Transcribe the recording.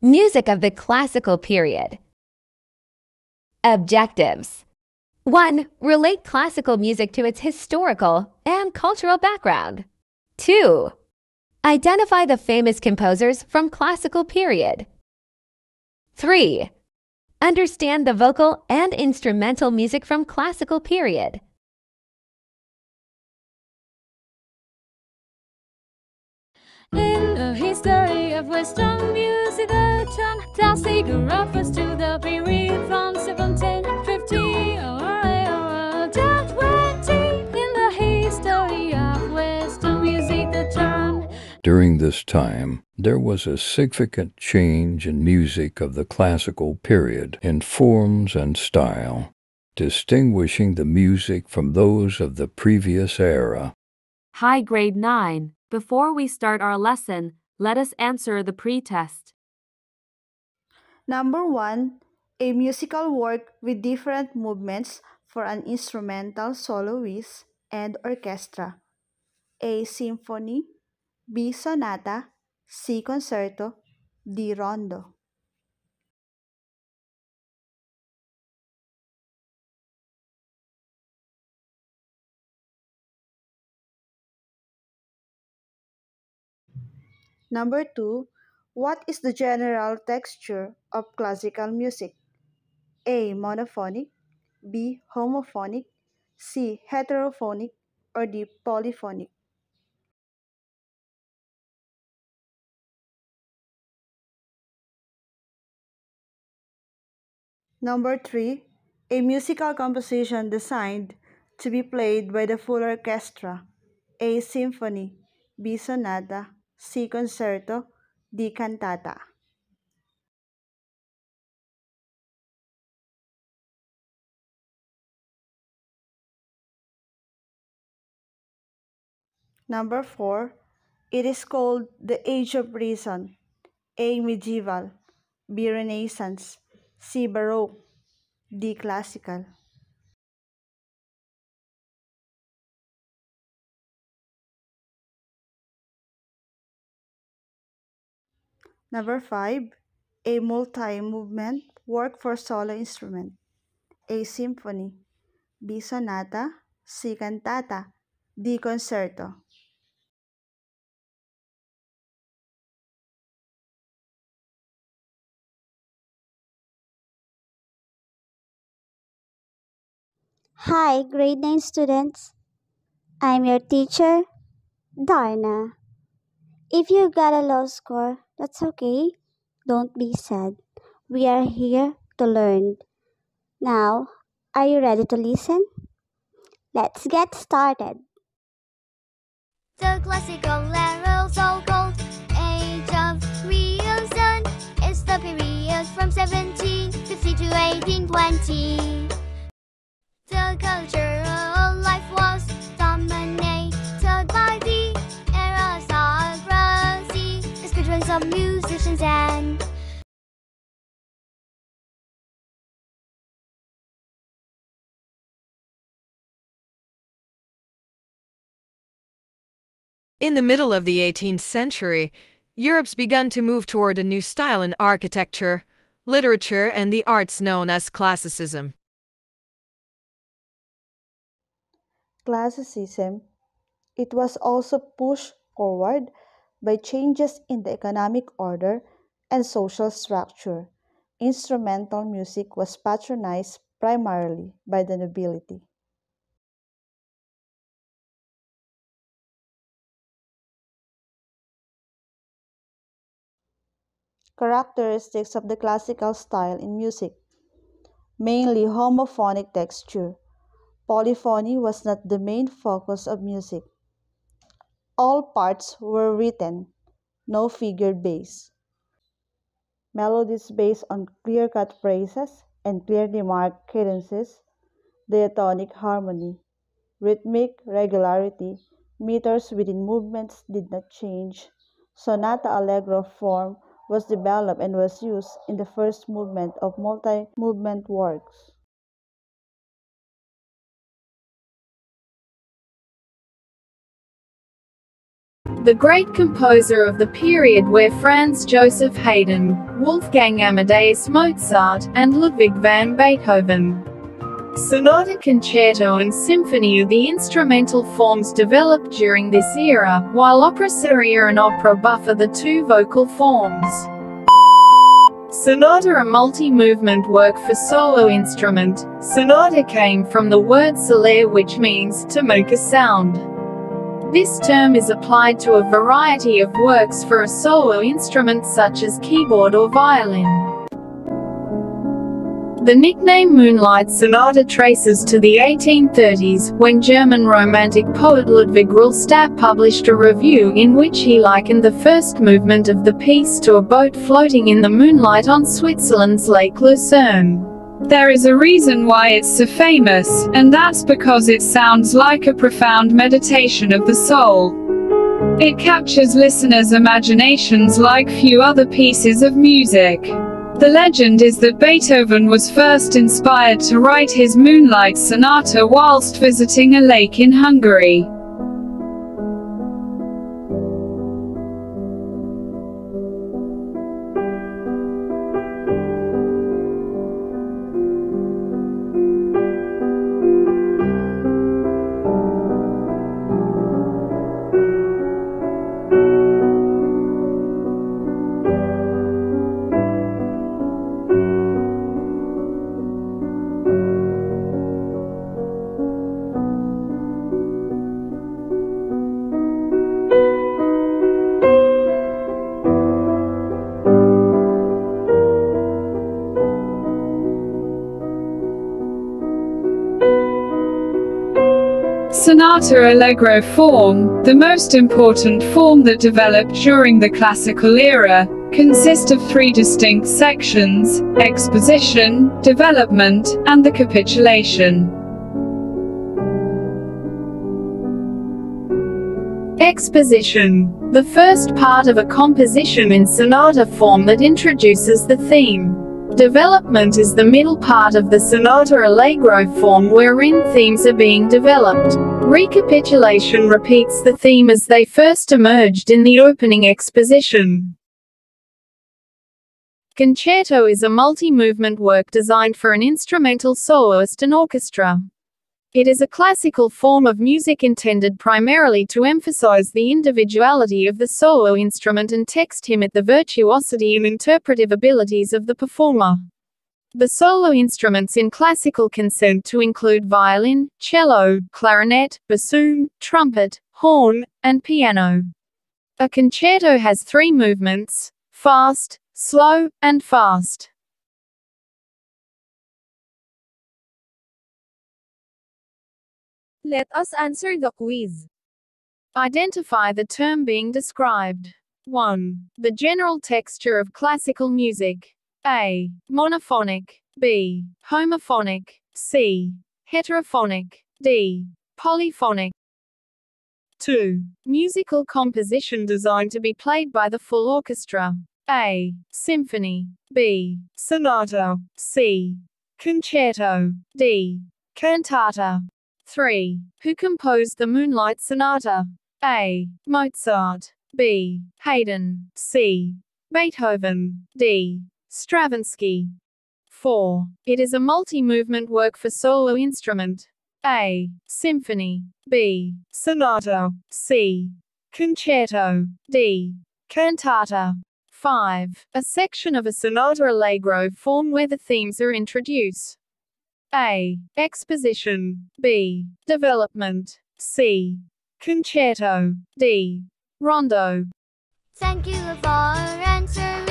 Music of the classical period. Objectives. 1. Relate classical music to its historical and cultural background. 2. Identify the famous composers from classical period. 3. Understand the vocal and instrumental music from classical period. In the history of Western music, the term classical refers to the period from 1750 to 20. In the history of Western music, the term. During this time, there was a significant change in music of the classical period in forms and style, distinguishing the music from those of the previous era. Hi, grade 9. Before we start our lesson, let us answer the pre-test. Number 1. A musical work with different movements for an instrumental soloist and orchestra. A symphony, B sonata, C concerto, D rondo. Number 2. What is the general texture of classical music? A. Monophonic, B. Homophonic, C. Heterophonic, or D. Polyphonic. Number 3. A musical composition designed to be played by the full orchestra. A. Symphony, B. Sonata, C. Concerto, D. Cantata. Number 4. It is called the Age of Reason. A. Medieval, B. Renaissance, C. Baroque, D. Classical. Number 5. A multi-movement work for solo instrument. A. Symphony, B. Sonata, C. Cantata, D. Concerto. Hi, grade 9 students. I'm your teacher, Darna. If you got a low score, that's okay. Don't be sad. We are here to learn. Now, are you ready to listen? Let's get started. The classical era, so called Age of Reason, is the period from 1750 to 1820. The cultural life was dominated by the aristocracy, squadrons of musicians and In the middle of the 18th century, Europe's begun to move toward a new style in architecture, literature, and the arts known as classicism. Classicism. It was also pushed forward by changes in the economic order and social structure. Instrumental music was patronized primarily by the nobility. Characteristics of the classical style in music: mainly homophonic texture. Polyphony was not the main focus of music. All parts were written, no figured bass. Melodies based on clear-cut phrases and clearly marked cadences, diatonic harmony, rhythmic regularity, meters within movements did not change. Sonata allegro form was developed and was used in the first movement of multi-movement works. the great composer of the period where Franz Joseph Haydn, Wolfgang Amadeus Mozart, and Ludwig van Beethoven. Sonata, concerto and symphony are the instrumental forms developed during this era, while opera seria and opera buffa are the two vocal forms. Sonata, a multi-movement work for solo instrument. Sonata came from the word solere, which means to make a sound. This term is applied to a variety of works for a solo instrument such as keyboard or violin. The nickname Moonlight Sonata traces to the 1830s, when German Romantic poet Ludwig Rellstab published a review in which he likened the first movement of the piece to a boat floating in the moonlight on Switzerland's Lake Lucerne. There is a reason why it's so famous, and that's because it sounds like a profound meditation of the soul. It captures listeners' imaginations like few other pieces of music. The legend is that Beethoven was first inspired to write his Moonlight Sonata whilst visiting a lake in Hungary. Sonata Allegro form, the most important form that developed during the classical era, consists of three distinct sections: exposition, development, and the capitulation. Exposition. The first part of a composition in sonata form that introduces the theme. Development is the middle part of the sonata allegro form wherein themes are being developed. Recapitulation repeats the theme as they first emerged in the opening exposition. Concerto is a multi-movement work designed for an instrumental soloist and orchestra. It is a classical form of music intended primarily to emphasize the individuality of the solo instrument and him the virtuosity and interpretive abilities of the performer. The solo instruments in classical consent to include violin, cello, clarinet, bassoon, trumpet, horn, and piano. A concerto has three movements: fast, slow, and fast. Let us answer the quiz. Identify the term being described. 1. The general texture of classical music. A. Monophonic. B. Homophonic. C. Heterophonic. D. Polyphonic. 2. Musical composition designed to be played by the full orchestra. A. Symphony. B. Sonata. C. Concerto. D. Cantata. 3. Who composed the Moonlight Sonata? A. Mozart. B. Haydn. C. Beethoven. D. Stravinsky. 4. It is a multi-movement work for solo instrument. A. Symphony. B. Sonata. C. Concerto. D. Cantata. 5. A section of a sonata allegro form where the themes are introduced. A. Exposition. B. Development. C. Concerto. D. Rondo. Thank you for answering.